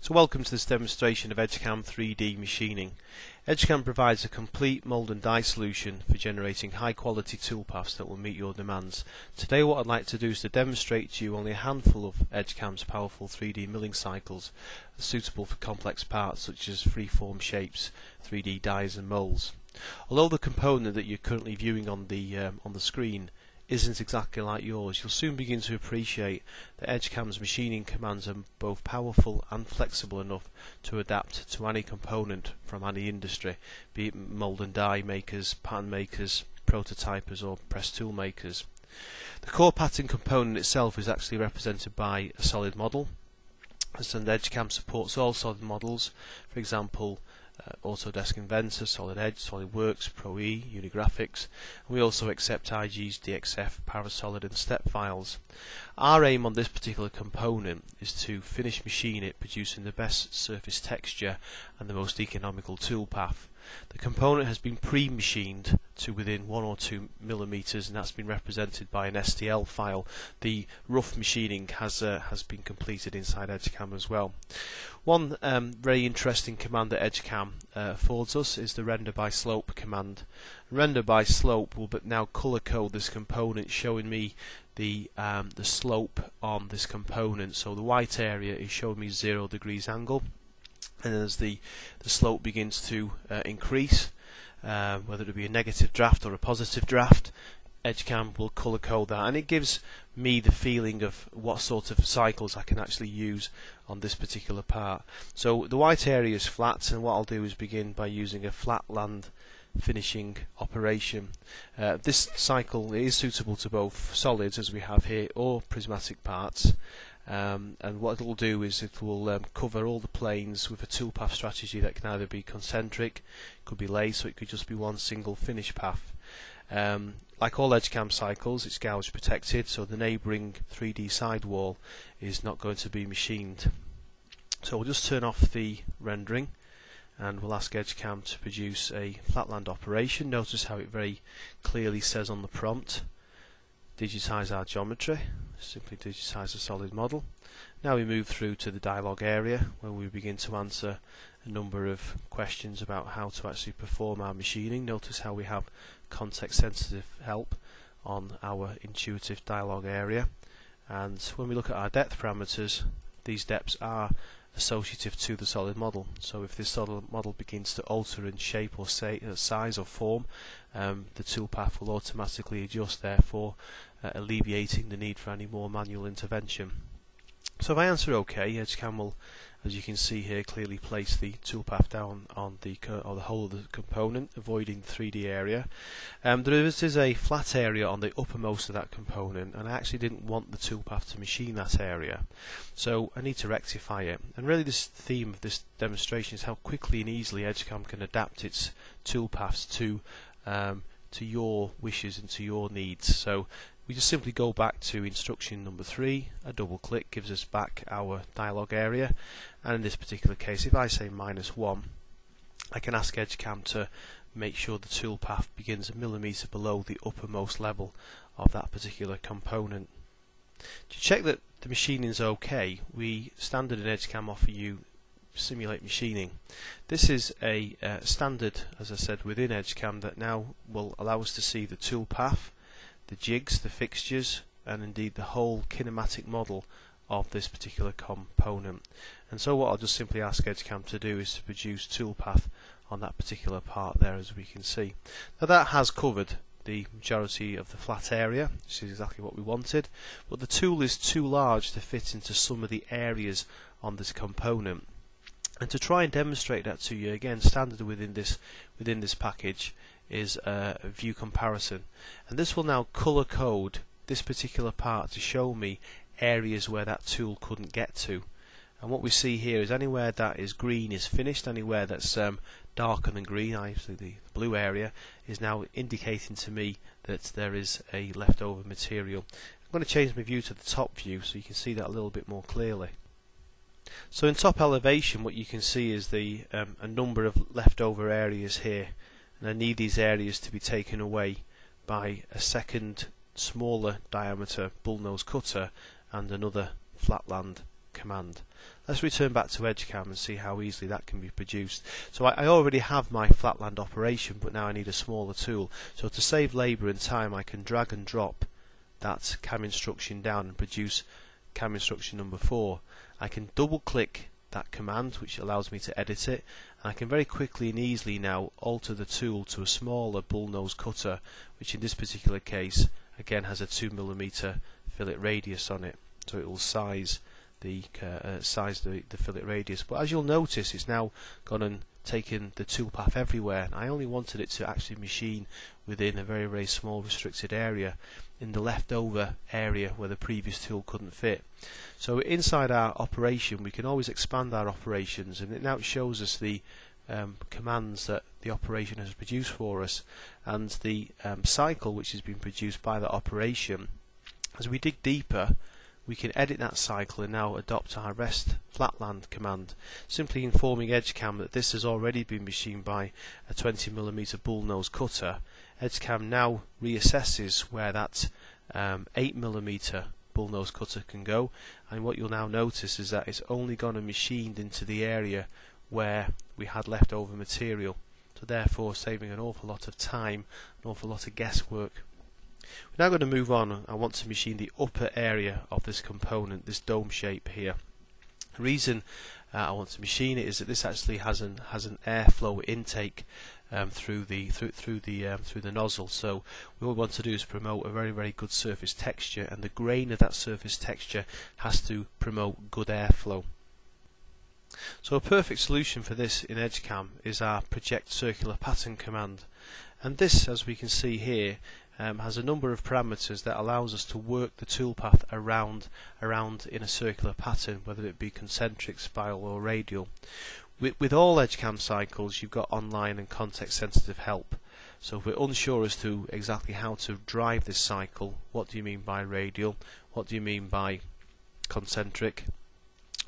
So welcome to this demonstration of Edgecam 3D machining. Edgecam provides a complete mould and die solution for generating high quality toolpaths that will meet your demands. Today what I'd like to do is to demonstrate to you only a handful of Edgecam's powerful 3D milling cycles suitable for complex parts such as freeform shapes, 3D dies and moulds. Although the component that you're currently viewing on the screen isn't exactly like yours, you'll soon begin to appreciate that Edgecam's machining commands are both powerful and flexible enough to adapt to any component from any industry, be it mould and die makers, pattern makers, prototypers or press tool makers. The core pattern component itself is actually represented by a solid model, and Edgecam supports all solid models, for example Autodesk Inventor, Solid Edge, SolidWorks, Pro E, Unigraphics. We also accept IG's DXF, Parasolid and Step files. Our aim on this particular component is to finish machine it producing the best surface texture and the most economical toolpath. The component has been pre-machined to within 1 or 2 millimeters, and that's been represented by an STL file. The rough machining has been completed inside Edgecam as well. One very interesting command that Edgecam affords us is the render by slope command. Render by slope will now color code this component, showing me the slope on this component. So the white area is showing me 0 degrees angle, and as the slope begins to increase, whether it be a negative draft or a positive draft, Edgecam will colour code that, and it gives me the feeling of what sort of cycles I can actually use on this particular part. So the white area is flat, and what I'll do is begin by using a Flatland finishing operation. This cycle is suitable to both solids, as we have here, or prismatic parts. And what it will do is it will cover all the planes with a toolpath strategy that can either be concentric, could be laid, so it could just be one single finish path. Like all Edgecam cycles, it's gouge protected, so the neighbouring 3D sidewall is not going to be machined. So we'll just turn off the rendering, and we'll ask Edgecam to produce a Flatland operation. Notice how it very clearly says on the prompt, digitize our geometry. Simply digitize a solid model. Now we move through to the dialog area, where we begin to answer a number of questions about how to actually perform our machining. Notice how we have context sensitive help on our intuitive dialog area, and when we look at our depth parameters, these depths are associative to the solid model. So if this solid model begins to alter in shape or size or form, the toolpath will automatically adjust, therefore alleviating the need for any more manual intervention. So if I answer OK, Edgecam will, as you can see here, clearly place the toolpath down on the whole of the component, avoiding the 3D area. There is a flat area on the uppermost of that component, and I actually didn't want the toolpath to machine that area, so I need to rectify it. And really this theme of this demonstration is how quickly and easily Edgecam can adapt its toolpaths to your wishes and to your needs. So we just simply go back to instruction number 3, a double click gives us back our dialog area, and in this particular case, if I say -1, I can ask Edgecam to make sure the toolpath begins a millimetre below the uppermost level of that particular component. To check that the machining is okay, we standard in Edgecam offer you simulate machining. This is a standard, as I said, within Edgecam that now will allow us to see the toolpath, the jigs, the fixtures, and indeed the whole kinematic model of this particular component. And so what I'll just simply ask Edgecam to do is to produce toolpath on that particular part there, as we can see. Now that has covered the majority of the flat area, which is exactly what we wanted, but the tool is too large to fit into some of the areas on this component. And to try and demonstrate that to you, again, standard within this package is a view comparison, and this will now color code this particular part to show me areas where that tool couldn't get to. And what we see here is anywhere that is green is finished, anywhere that's darker than green, obviously the blue area, is now indicating to me that there is a leftover material. I'm going to change my view to the top view so you can see that a little bit more clearly. So in top elevation, what you can see is a number of leftover areas here, and I need these areas to be taken away by a second smaller diameter bullnose cutter and another Flatland command. Let's return back to Edgecam and see how easily that can be produced. So I already have my Flatland operation, but now I need a smaller tool. So to save labour and time, I can drag and drop that cam instruction down and produce cam instruction number 4. I can double click that command, which allows me to edit it, and I can very quickly and easily now alter the tool to a smaller bullnose cutter, which in this particular case again has a 2mm fillet radius on it, so it will size the fillet radius. But as you'll notice, it's now gone and taken the toolpath everywhere. I only wanted it to actually machine within a very, very small restricted area in the leftover area where the previous tool couldn't fit. So inside our operation we can always expand our operations, and it now shows us the commands that the operation has produced for us, and the cycle which has been produced by that operation. As we dig deeper, we can edit that cycle and now adopt our rest Flatland command, simply informing Edgecam that this has already been machined by a 20mm bullnose cutter. Edgecam now reassesses where that 8mm bullnose cutter can go, and what you'll now notice is that it's only gone and machined into the area where we had leftover material, so therefore saving an awful lot of time, an awful lot of guesswork. We're now going to move on. I want to machine the upper area of this component, this dome shape here. The reason I want to machine it is that this actually has an airflow intake through the nozzle. So what we want to do is promote a very, very good surface texture, and the grain of that surface texture has to promote good airflow. So a perfect solution for this in Edgecam is our project circular pattern command, and this, as we can see here, has a number of parameters that allows us to work the toolpath around in a circular pattern, whether it be concentric, spiral or radial. With all Edgecam cycles you've got online and context sensitive help. So if we're unsure as to exactly how to drive this cycle, what do you mean by radial, what do you mean by concentric,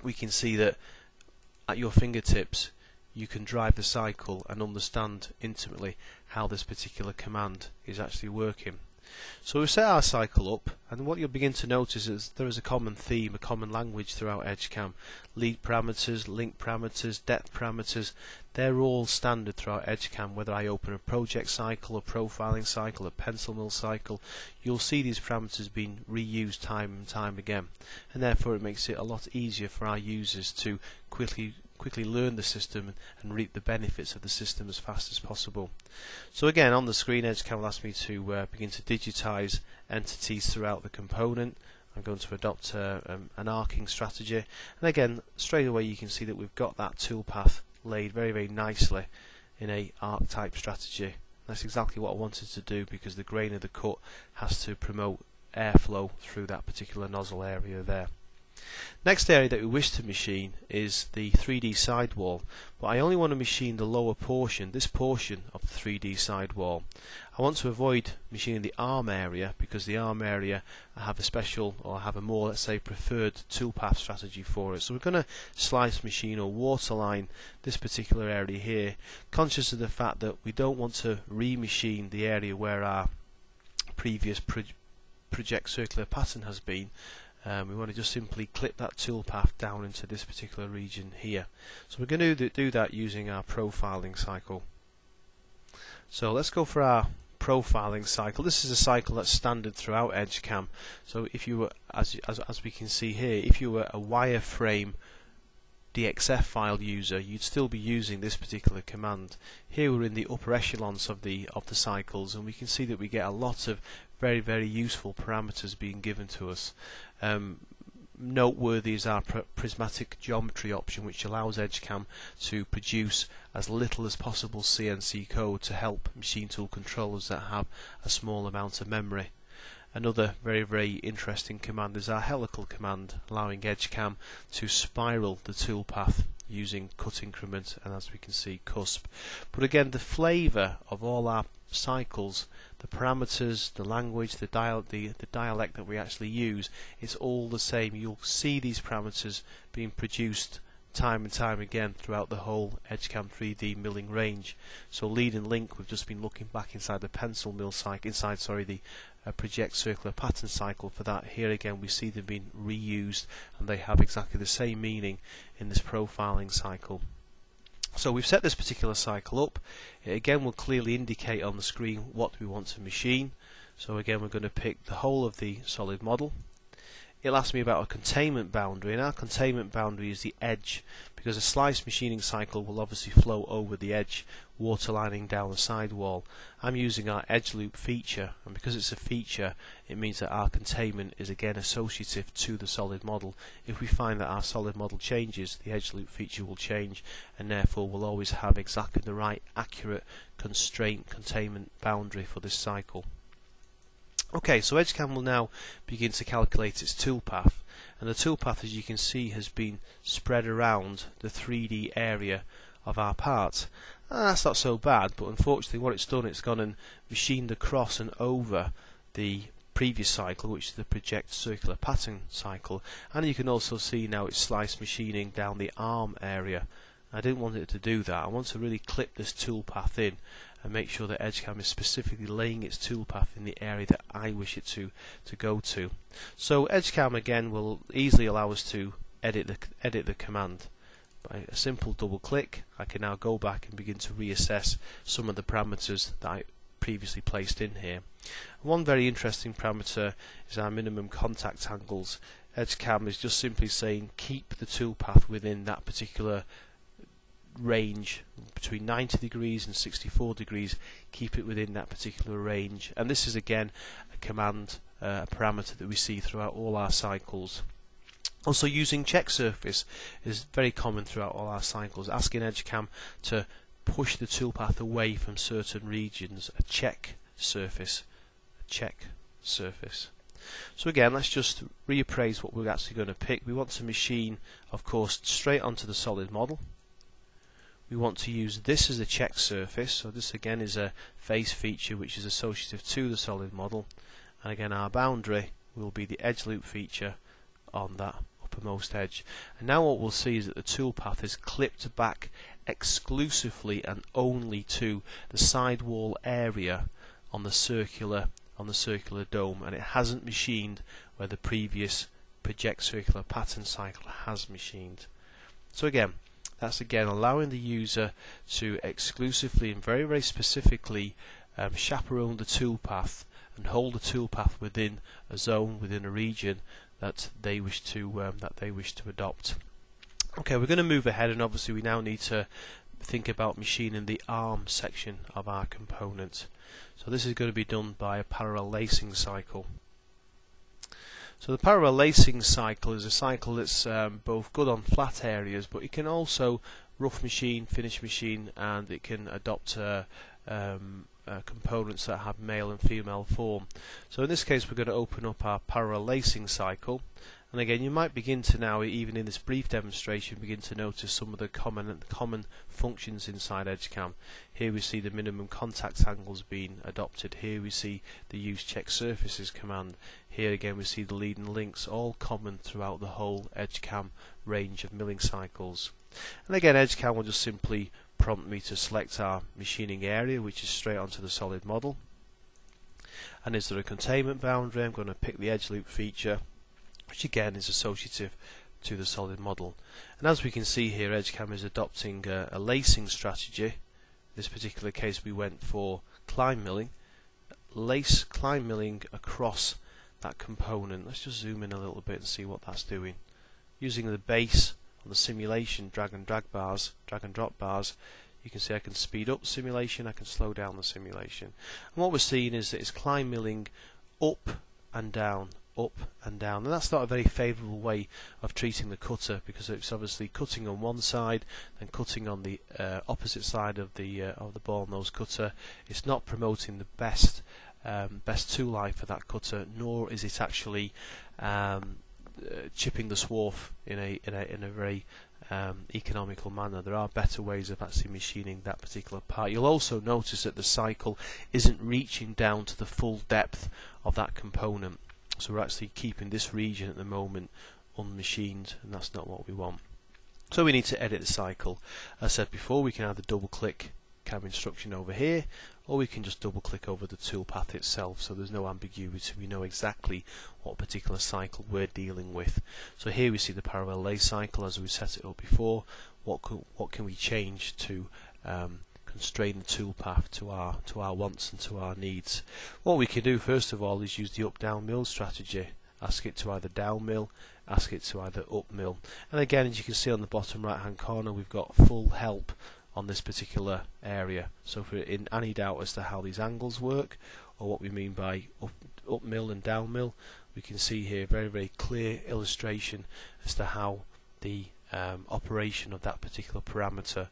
we can see that at your fingertips you can drive the cycle and understand intimately how this particular command is actually working. So we set our cycle up, and what you'll begin to notice is there is a common theme, a common language throughout Edgecam. Lead parameters, link parameters, depth parameters, they're all standard throughout Edgecam. Whether I open a project cycle, a profiling cycle, a pencil mill cycle, you'll see these parameters being reused time and time again, and therefore it makes it a lot easier for our users to quickly learn the system and reap the benefits of the system as fast as possible. So again, on the screen, Edgecam will ask me to begin to digitize entities throughout the component. I'm going to adopt an arcing strategy, and again straight away you can see that we've got that toolpath laid very, very nicely in a arc type strategy. That's exactly what I wanted to do, because the grain of the cut has to promote airflow through that particular nozzle area there. Next area that we wish to machine is the 3D sidewall, but I only want to machine the lower portion, this portion of the 3D sidewall. I want to avoid machining the arm area, because the arm area I have a special, or I have a more, let's say, preferred toolpath strategy for it. So we're going to slice machine or waterline this particular area here, conscious of the fact that we don't want to remachine the area where our previous project circular pattern has been. We want to just simply clip that toolpath down into this particular region here. So we're going to do that using our profiling cycle. So let's go for our profiling cycle. This is a cycle that's standard throughout Edgecam. So if you were, as we can see here, if you were a wireframe DXF file user, you'd still be using this particular command. Here we're in the upper echelons of the cycles, and we can see that we get a lot of very, very useful parameters being given to us. Noteworthy is our prismatic geometry option, which allows Edgecam to produce as little as possible CNC code to help machine tool controllers that have a small amount of memory. Another very, very interesting command is our Helical Command, allowing Edgecam to spiral the toolpath using cut increment and, as we can see, cusp. But again, the flavour of all our cycles, the parameters, the language, the dialect that we actually use, it's all the same. You'll see these parameters being produced time and time again throughout the whole Edgecam 3D milling range. So lead and link, we've just been looking back inside the pencil mill cycle, the project circular pattern cycle for that. Here again we see them being reused, and they have exactly the same meaning in this profiling cycle. So we've set this particular cycle up. It again will clearly indicate on the screen what we want to machine. So again we're going to pick the whole of the solid model. It'll ask me about a containment boundary, and our containment boundary is the edge, because a slice machining cycle will obviously flow over the edge, waterlining down the sidewall. I'm using our edge loop feature, and because it's a feature, it means that our containment is again associative to the solid model. If we find that our solid model changes, the edge loop feature will change, and therefore we'll always have exactly the right accurate constraint containment boundary for this cycle. Okay, so Edgecam will now begin to calculate its toolpath, and the toolpath, as you can see, has been spread around the 3D area of our part. That's not so bad, but unfortunately what it's done, it's gone and machined across and over the previous cycle, which is the project circular pattern cycle, and you can also see now it's slice machining down the arm area. I didn't want it to do that. I want to really clip this toolpath in and make sure that Edgecam is specifically laying its toolpath in the area that I wish it to go to. So Edgecam again will easily allow us to edit the command. By a simple double click, I can now go back and begin to reassess some of the parameters that I previously placed in here. One very interesting parameter is our minimum contact angles. Edgecam is just simply saying keep the toolpath within that particular range between 90 degrees and 64 degrees, keep it within that particular range, and this is again a command, a parameter that we see throughout all our cycles. Also, using check surface is very common throughout all our cycles, asking Edgecam to push the toolpath away from certain regions, a check surface. So again, let's just reappraise what we're actually going to pick. We want to machine, of course, straight onto the solid model. We want to use this as a check surface, so this again is a face feature which is associative to the solid model, and again our boundary will be the edge loop feature on that uppermost edge. And now what we'll see is that the toolpath is clipped back exclusively and only to the sidewall area on the circular dome, and it hasn't machined where the previous project circular pattern cycle has machined. So again, that's again allowing the user to exclusively and very, very specifically chaperone the toolpath and hold the toolpath within a zone, within a region that they wish to adopt. Okay, we're going to move ahead, and obviously we now need to think about machining the arm section of our component. So this is going to be done by a parallel lacing cycle. So the parallel lacing cycle is a cycle that's both good on flat areas, but it can also rough machine, finish machine, and it can adopt components that have male and female form. So in this case we're going to open up our parallel lacing cycle, and again you might begin to now, even in this brief demonstration, begin to notice some of the common functions inside Edgecam. Here we see the minimum contact angles being adopted. Here we see the use check surfaces command. Here again we see the lead and links, all common throughout the whole Edgecam range of milling cycles. And again Edgecam will just simply prompt me to select our machining area, which is straight onto the solid model. And is there a containment boundary? I'm going to pick the edge loop feature, which again is associative to the solid model. And as we can see here, Edgecam is adopting a lacing strategy. In this particular case we went for climb milling, climb milling across that component. Let's just zoom in a little bit and see what that's doing. Using the base on the simulation drag and drop bars, you can see I can speed up the simulation, I can slow down the simulation. And what we're seeing is that it's climb milling up and down, and that's not a very favourable way of treating the cutter, because it's obviously cutting on one side and cutting on the opposite side of the ball nose cutter. It's not promoting the best tool life for that cutter, nor is it actually chipping the swarf in a very economical manner. There are better ways of actually machining that particular part. You'll also notice that the cycle isn't reaching down to the full depth of that component. So we're actually keeping this region at the moment unmachined, and that's not what we want. So we need to edit the cycle. As I said before, we can either double click cam instruction over here, or we can just double click over the toolpath itself, so there's no ambiguity. We know exactly what particular cycle we're dealing with. So here we see the parallel lay cycle as we set it up before. What can we change to constrain the toolpath to our wants and to our needs? What we can do first of all is use the up down mill strategy. Ask it to either down mill, ask it to either up mill. And again, as you can see on the bottom right hand corner, we've got full help on this particular area. So if we're in any doubt as to how these angles work or what we mean by up mill and down mill, we can see here a very, very clear illustration as to how the operation of that particular parameter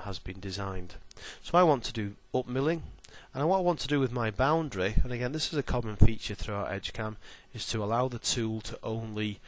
has been designed. So I want to do up milling, and what I want to do with my boundary, and again this is a common feature throughout Edgecam, is to allow the tool to only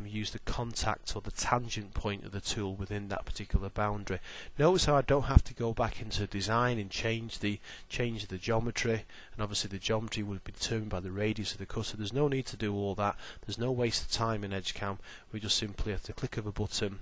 use the contact or the tangent point of the tool within that particular boundary. Notice how I don't have to go back into design and change the geometry, and obviously the geometry would be determined by the radius of the cutter. There's no need to do all that. There's no waste of time in Edgecam. We just simply have to click of a button,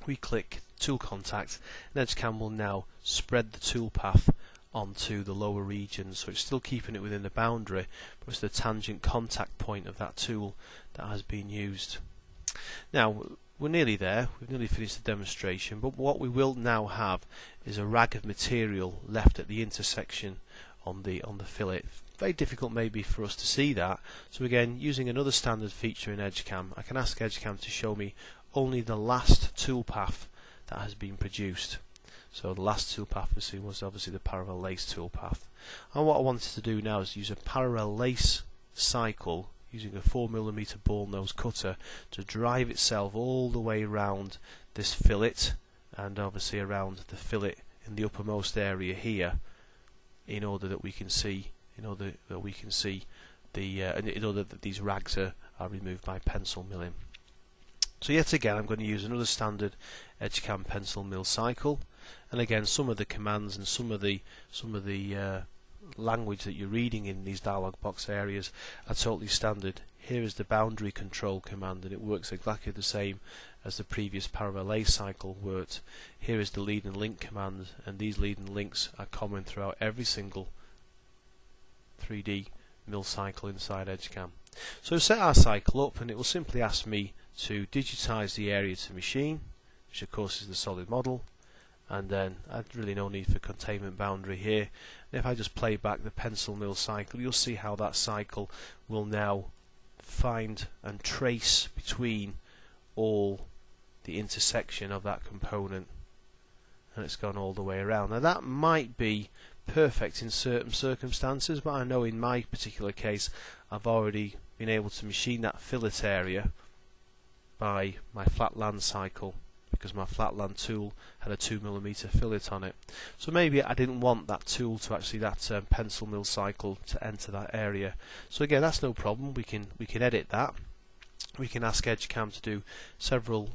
we click tool contact, and Edgecam will now spread the toolpath onto the lower regions, so it's still keeping it within the boundary, but it's the tangent contact point of that tool that has been used. Now we're nearly there, we've nearly finished the demonstration, but what we will now have is a rag of material left at the intersection on the fillet. Very difficult maybe for us to see that, so again, using another standard feature in Edgecam, I can ask Edgecam to show me only the last toolpath that has been produced. So the last toolpath we see was obviously the parallel lace toolpath. And what I wanted to do now is use a parallel lace cycle using a 4mm ball nose cutter to drive itself all the way around this fillet, and obviously around the fillet in the uppermost area here, in order that we can see, in order that these rags are removed by pencil milling. So yet again, I'm going to use another standard Edgecam pencil mill cycle, and again, some of the commands and some of the language that you're reading in these dialog box areas are totally standard. Here is the boundary control command, and it works exactly the same as the previous parallel lay cycle worked. Here is the lead and link command, and these lead and links are common throughout every single 3D mill cycle inside Edgecam. So set our cycle up, and it will simply ask me to digitize the area to machine, which of course is the solid model, and then I've really no need for containment boundary here. And if I just play back the pencil mill cycle, you'll see how that cycle will now find and trace between all the intersection of that component, and it's gone all the way around. Now that might be perfect in certain circumstances, but I know in my particular case I've already been able to machine that fillet area by my Flatland cycle, because my Flatland tool had a 2mm fillet on it. So maybe I didn't want that tool to actually, that pencil mill cycle, to enter that area. So again, that's no problem. We can edit that. We can ask Edgecam to do several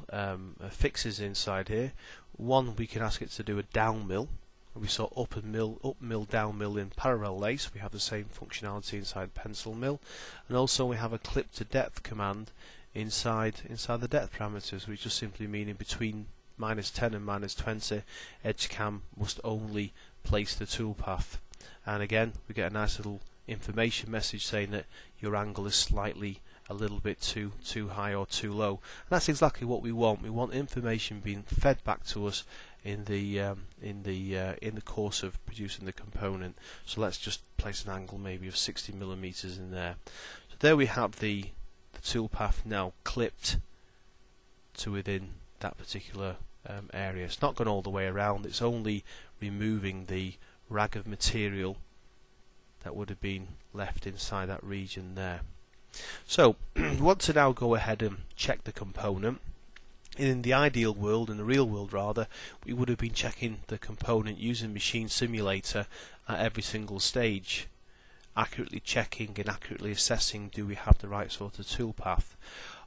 fixes inside here. One, we can ask it to do a down mill. We saw up mill, down mill in parallel lace. We have the same functionality inside pencil mill, and also we have a clip to depth command inside the depth parameters, which just simply meaning between -10 and -20, Edgecam must only place the toolpath. And again, we get a nice little information message saying that your angle is slightly a little bit too high or too low. And that's exactly what we want. We want information being fed back to us in the course of producing the component. So let's just place an angle maybe of 60mm in there. So there we have the toolpath now clipped to within that particular area. It's not gone all the way around, it's only removing the rag of material that would have been left inside that region there. So we want to now go ahead and check the component. In the ideal world, in the real world rather, we would have been checking the component using Machine Simulator at every single stage, accurately checking and accurately assessing, do we have the right sort of toolpath.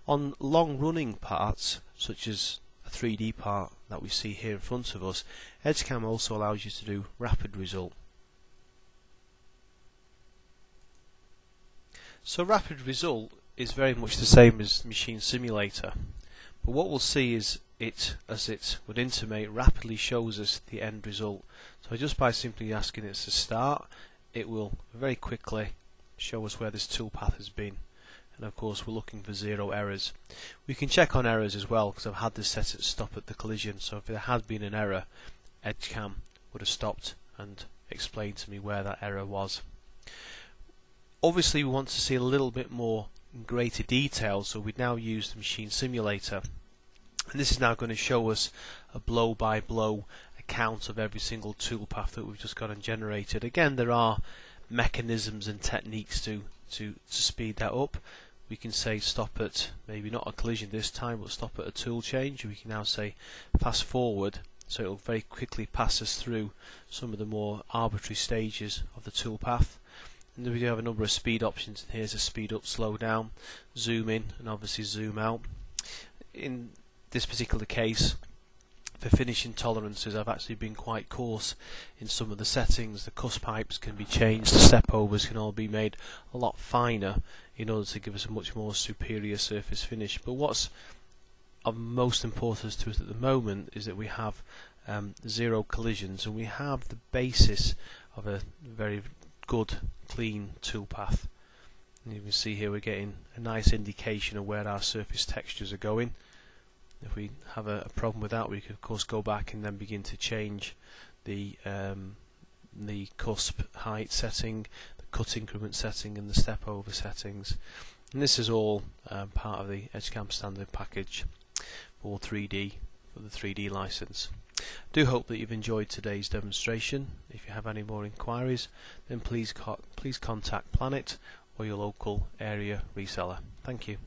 On long running parts, such as a 3D part that we see here in front of us, Edgecam also allows you to do rapid result. So rapid result is very much the same as Machine Simulator, but what we'll see is it, as it would intimate, rapidly shows us the end result. So just by simply asking it to start, it will very quickly show us where this toolpath has been. And of course we're looking for 0 errors. We can check on errors as well, because I've had this set at stop at the collision, so if there had been an error, Edgecam would have stopped and explained to me where that error was. Obviously we want to see a little bit more greater detail, so we now use the machine simulator, and this is now going to show us a blow by blow account of every single toolpath that we've just got and generated. Again, there are mechanisms and techniques to speed that up. We can say stop at maybe not a collision this time, but stop at a tool change. We can now say fast forward, so it will very quickly pass us through some of the more arbitrary stages of the toolpath. And then we do have a number of speed options. Here's a speed up, slow down, zoom in, and obviously zoom out. In this particular case, for finishing tolerances, I've actually been quite coarse in some of the settings. The cusp pipes can be changed, the step overs can all be made a lot finer in order to give us a much more superior surface finish. But what's of most importance to us at the moment is that we have 0 collisions, and we have the basis of a very good clean toolpath. And you can see here we're getting a nice indication of where our surface textures are going. If we have a problem with that, we could of course go back and then begin to change the cusp height setting, the cut increment setting, and the step over settings. And this is all part of the Edgecam standard package for 3D, for the 3D license. I do hope that you've enjoyed today's demonstration. If you have any more inquiries, then please contact Planet or your local area reseller. Thank you.